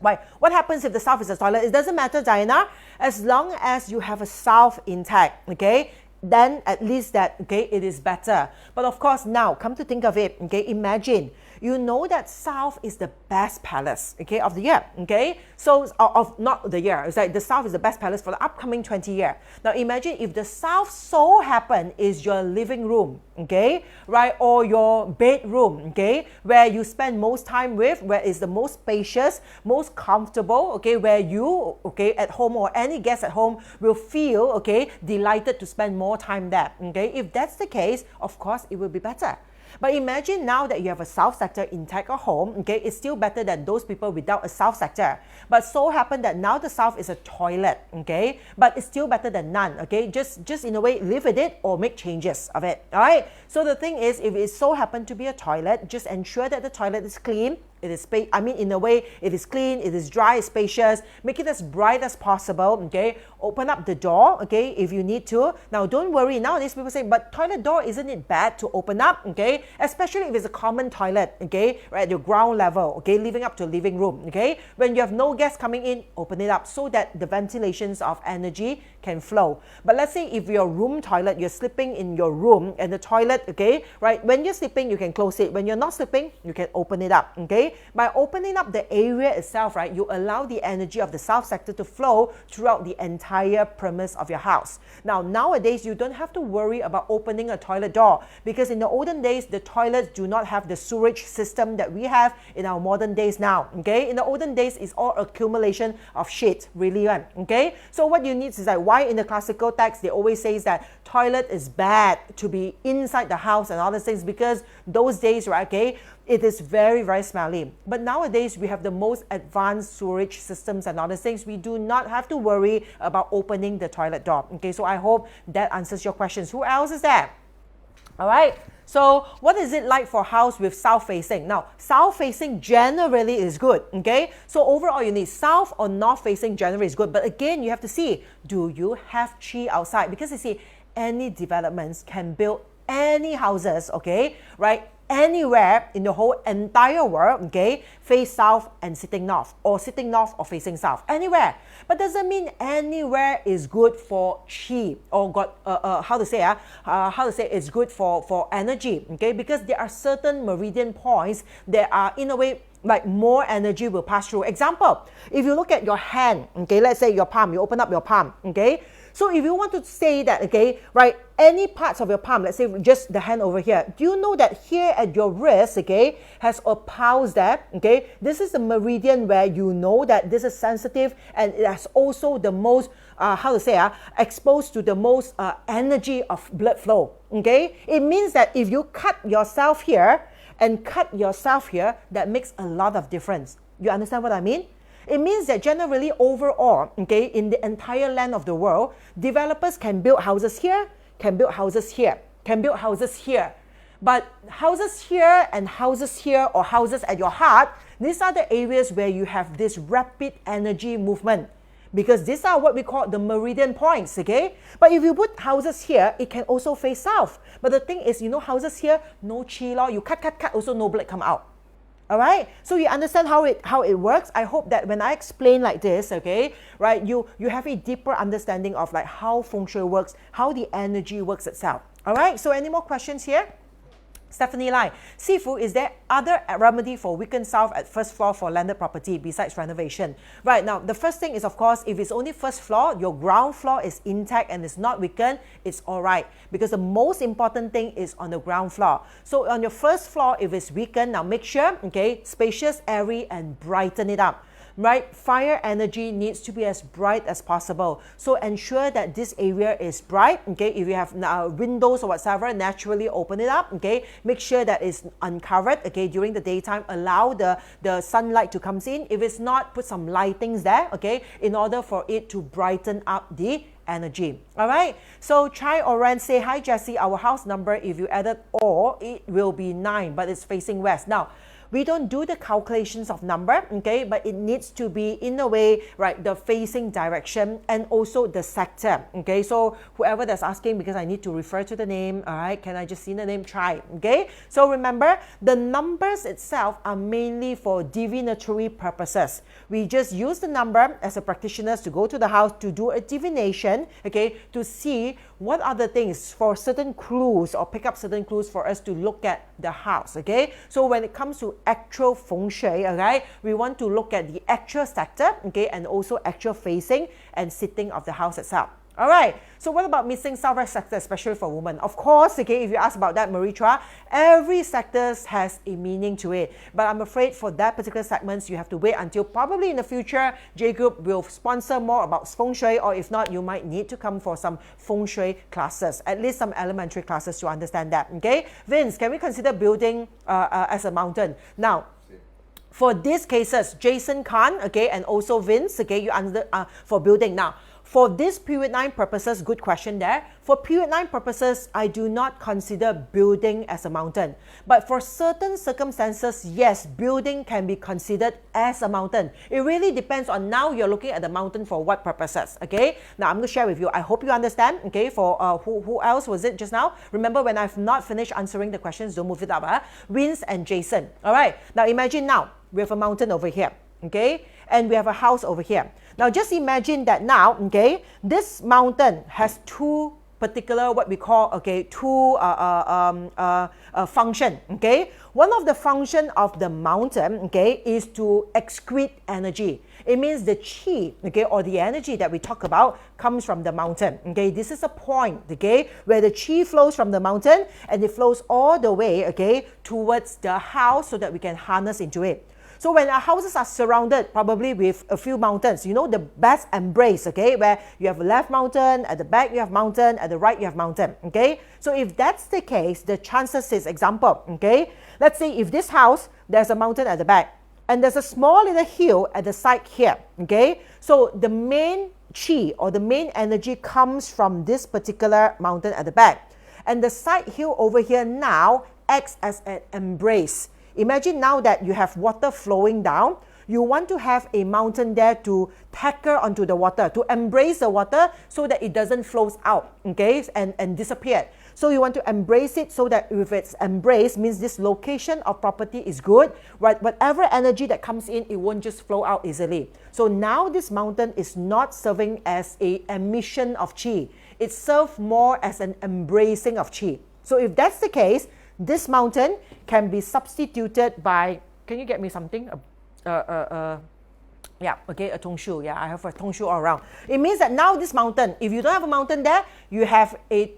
Right. What happens if the south is a toilet? It doesn't matter, Diana, as long as you have a south intact, okay? Then at least that, okay, it is better. But of course, now, come to think of it, okay, imagine, you know that south is the best palace, okay, of the year, okay? So, of not the year, it's like the south is the best palace for the upcoming 20 year. Now, imagine if the south so happen is your living room, okay, right, or your bedroom, okay, where you spend most time with, where is the most spacious, most comfortable, okay, where you, okay, at home or any guest at home will feel, okay, delighted to spend more time there, okay? If that's the case, of course, it will be better. But imagine now that you have a south sector intact at home, okay, it's still better than those people without a south sector. But so happen that now the south is a toilet, okay, but it's still better than none, okay. Just in a way live with it or make changes of it. All right, so the thing is, if it so happen to be a toilet, just ensure that the toilet is clean. It is in a way, it is clean, it is dry, it's spacious. Make it as bright as possible, okay? Open up the door, okay, if you need to. Now, don't worry. Nowadays, people say, but toilet door, isn't it bad to open up, okay? Especially if it's a common toilet, okay? Right, at your ground level, okay? Leaving up to living room, okay? When you have no guests coming in, open it up so that the ventilations of energy can flow. But let's say if your room toilet, you're sleeping in your room and the toilet, okay, right, when you're sleeping, you can close it. When you're not sleeping, you can open it up, okay? By opening up the area itself, right, you allow the energy of the south sector to flow throughout the entire premise of your house. Now, nowadays, you don't have to worry about opening a toilet door because in the olden days, the toilets do not have the sewerage system that we have in our modern days now, okay? In the olden days, it's all accumulation of shit, really, okay? So what you need is like, why in the classical text, they always say that toilet is bad to be inside the house and all these things because those days, right, okay, it is very, very smelly. But nowadays, we have the most advanced sewerage systems and other things. We do not have to worry about opening the toilet door. Okay, so I hope that answers your questions. Who else is there? All right. So what is it like for house with south facing? Now, south facing generally is good, okay? So overall, you need south or north facing generally is good. But again, you have to see, do you have chi outside? Because you see, any developments can build any houses, okay? Right? Anywhere in the whole entire world, okay, face south and sitting north or facing south, anywhere. But doesn't mean anywhere is good for chi or got it's good for energy, okay, because there are certain meridian points that are in a way like more energy will pass through. Example, if you look at your hand, okay, let's say your palm, you open up your palm, okay. So if you want to say that, okay, right, any parts of your palm, let's say just the hand over here, do you know that here at your wrist, okay, has a pulse there, okay? This is the meridian where you know that this is sensitive and it has also the most, exposed to the most energy of blood flow, okay? It means that if you cut yourself here and cut yourself here, that makes a lot of difference. You understand what I mean? It means that generally overall, okay, in the entire land of the world, developers can build houses here, can build houses here, can build houses here. But houses here and houses here or houses at your heart, these are the areas where you have this rapid energy movement. Because these are what we call the meridian points, okay? But if you put houses here, it can also face south. But the thing is, you know, houses here, no chi law. You cut, also no blood come out. All right, so you understand how it works. I hope that when I explain like this, okay, right, you have a deeper understanding of like how feng shui works, how the energy works itself. All right, so any more questions here? Stephanie Lai, Sifu, is there other remedy for weakened south at first floor for landed property besides renovation? Right, now the first thing is, of course, if it's only first floor, your ground floor is intact and it's not weakened, it's all right. Because the most important thing is on the ground floor. So on your first floor, if it's weakened, now make sure, okay, spacious, airy, and brighten it up. Right, fire energy needs to be as bright as possible. So ensure that this area is bright, okay? If you have windows or whatever, naturally open it up, okay? Make sure that it's uncovered, okay? During the daytime, allow the sunlight to come in. If it's not, put some lightings there, okay? In order for it to brighten up the energy. All right, so Chai Oren say, hi Jessie, our house number, if you added all, it will be 9, but it's facing west. Now, we don't do the calculations of number, okay, but it needs to be in a way, right, the facing direction and also the sector, okay. So whoever that's asking, because I need to refer to the name, all right, can I just see the name? Try, okay. So remember, the numbers itself are mainly for divinatory purposes. We just use the number as a practitioners to go to the house to do a divination, okay, to see what are the things for certain clues or pick up certain clues for us to look at the house, okay. So when it comes to actual feng shui, okay, we want to look at the actual sector, okay, and also actual facing and sitting of the house itself. All right, so what about missing southwest sector, especially for women? Of course, okay, if you ask about that, Maritra, every sector has a meaning to it. But I'm afraid for that particular segment, you have to wait until probably in the future, J Group will sponsor more about feng shui, or if not, you might need to come for some feng shui classes, at least some elementary classes to understand that, okay? Vince, can we consider building as a mountain? Now, for these cases, Jason Khan, okay, and also Vince, okay, you answer for building. Now, for this period 9 purposes, good question there. For period 9 purposes, I do not consider building as a mountain. But for certain circumstances, yes, building can be considered as a mountain. It really depends on now you're looking at the mountain for what purposes, okay? Now, I'm going to share with you. I hope you understand, okay? For who else was it just now? Remember, when I've not finished answering the questions, don't move it up. Vince and Jason. All right. Now, imagine now, we have a mountain over here, okay? And we have a house over here. Now, just imagine that now, okay, this mountain has two particular, what we call, okay, two function, okay? One of the function of the mountain, okay, is to excrete energy. It means the chi, okay, or the energy that we talk about comes from the mountain, okay? This is a point, okay, where the chi flows from the mountain and it flows all the way, okay, towards the house so that we can harness into it. So when our houses are surrounded probably with a few mountains, you know, the best embrace, okay, where you have a left mountain, at the back you have mountain, at the right you have mountain, okay? So if that's the case, the chances is, example, okay, let's say if this house, there's a mountain at the back, and there's a small little hill at the side here, okay? So the main chi or the main energy comes from this particular mountain at the back. And the side hill over here now acts as an embrace. Imagine now that you have water flowing down. You want to have a mountain there to tackle onto the water, to embrace the water so that it doesn't flow out, okay, and disappear. So you want to embrace it so that if it's embraced, means this location of property is good, right? Whatever energy that comes in, it won't just flow out easily. So now this mountain is not serving as an emission of chi. It serves more as an embracing of chi. So if that's the case, this mountain can be substituted by, can you get me something? Yeah, okay, a tongshu. Yeah, I have a tongshu all around. It means that now this mountain, if you don't have a mountain there, you have a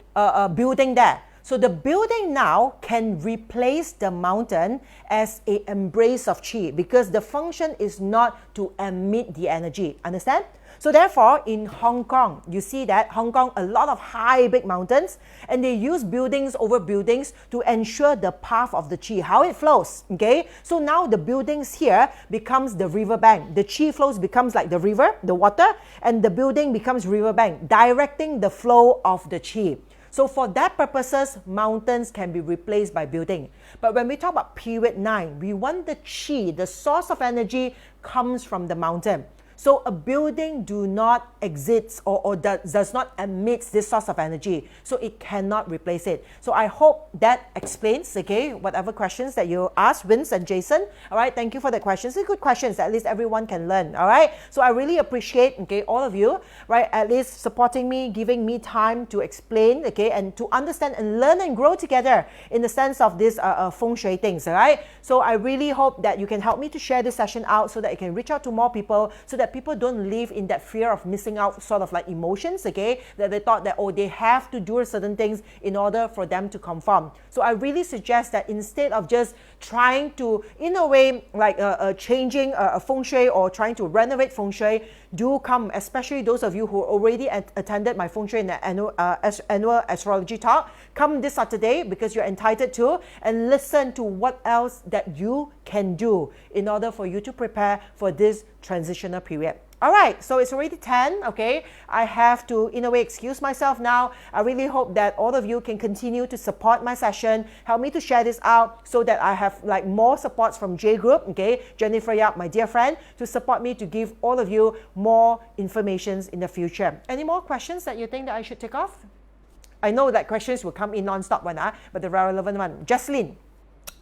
building there. So the building now can replace the mountain as an embrace of chi because the function is not to emit the energy. Understand? So therefore, in Hong Kong, you see that Hong Kong, a lot of high, big mountains, and they use buildings over buildings to ensure the path of the chi, how it flows, okay? So now the buildings here becomes the riverbank. The chi flows becomes like the river, the water, and the building becomes riverbank, directing the flow of the chi. So for that purposes, mountains can be replaced by building. But when we talk about period 9, we want the chi, the source of energy, comes from the mountain. So a building do not exist or does not emit this source of energy. So it cannot replace it. So I hope that explains, okay, whatever questions that you asked, Vince and Jason. All right, thank you for the questions. They're good questions. At least everyone can learn. All right. So I really appreciate, okay, all of you, right, at least supporting me, giving me time to explain, okay, and to understand and learn and grow together in the sense of this feng shui things. All right. So I really hope that you can help me to share this session out so that it can reach out to more people, so that people don't live in that fear of missing out sort of like emotions, okay, that they thought that, oh, they have to do certain things in order for them to conform. So I really suggest that instead of just trying to, in a way, like changing a feng shui or trying to renovate feng shui, do come, especially those of you who already attended my feng shui and annual astrology talk, come this Saturday because you're entitled to, and listen to what else that you can do in order for you to prepare for this transitional period. All right, so it's already 10, okay? I have to, in a way, excuse myself now. I really hope that all of you can continue to support my session, help me to share this out so that I have like more supports from J Group, okay? Jennifer Yap, my dear friend, to support me to give all of you more informations in the future. Any more questions that you think that I should take off? I know that questions will come in non-stop one, but the relevant one. Jocelyn.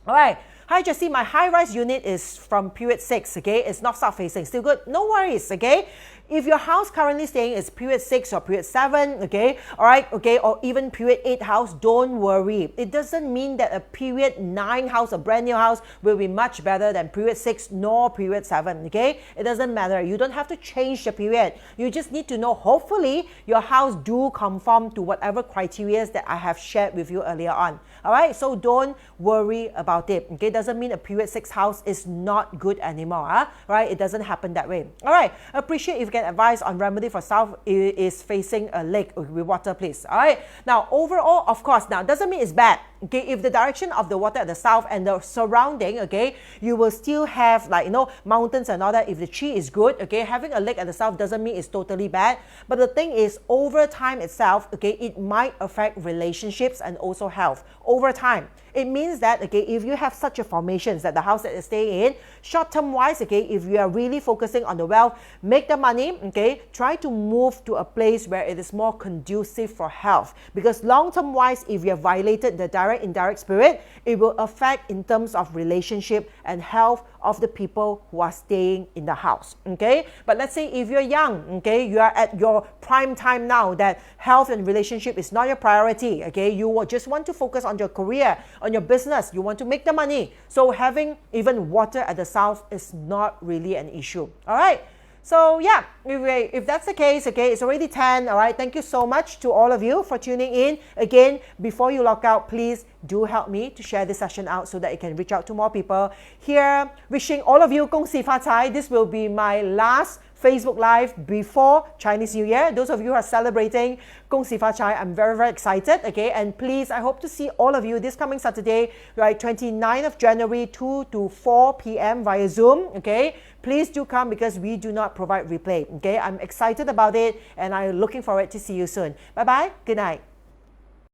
All right. Hi, Jessie. My high-rise unit is from period 6, okay? It's north-south facing. Still good? No worries, okay? If your house currently staying is period 6 or period 7, okay, all right, okay, or even period 8 house, don't worry. It doesn't mean that a period 9 house, a brand new house, will be much better than period 6 nor period 7, okay? It doesn't matter. You don't have to change the period. You just need to know, hopefully, your house do conform to whatever criteria that I have shared with you earlier on. All right, so don't worry about it. Okay, doesn't mean a period 6 house is not good anymore. Right, it doesn't happen that way. All right, appreciate if you can advise on remedy for south is facing a lake with water, please. All right, now overall, of course, now doesn't mean it's bad. Okay, if the direction of the water at the south and the surrounding, okay, you will still have like, mountains and all that. If the chi is good, okay, having a lake at the south doesn't mean it's totally bad. But the thing is, over time itself, okay, it might affect relationships and also health over time. It means that, okay, if you have such a formations that the house that you stay in, short-term wise, okay, if you are really focusing on the wealth, make the money, okay, try to move to a place where it is more conducive for health. Because long-term wise, if you have violated the direct, indirect spirit, it will affect in terms of relationship and health of the people who are staying in the house, okay? But let's say if you're young, okay, you are at your prime time now that health and relationship is not your priority, okay? You will just want to focus on your career, on your business, you want to make the money. So having even water at the south is not really an issue, all right? So yeah, if that's the case, okay, it's already 10, all right? Thank you so much to all of you for tuning in. Again, before you log out, please do help me to share this session out so that it can reach out to more people. Here, wishing all of you 恭喜发财. This will be my last Facebook Live before Chinese New Year. Those of you who are celebrating 恭喜发财, I'm very, very excited, okay? And please, I hope to see all of you this coming Saturday, right, 29th of January, 2 to 4 p.m. via Zoom, okay? Please do come because we do not provide replay, okay? I'm excited about it and I'm looking forward to see you soon. Bye-bye. Good night.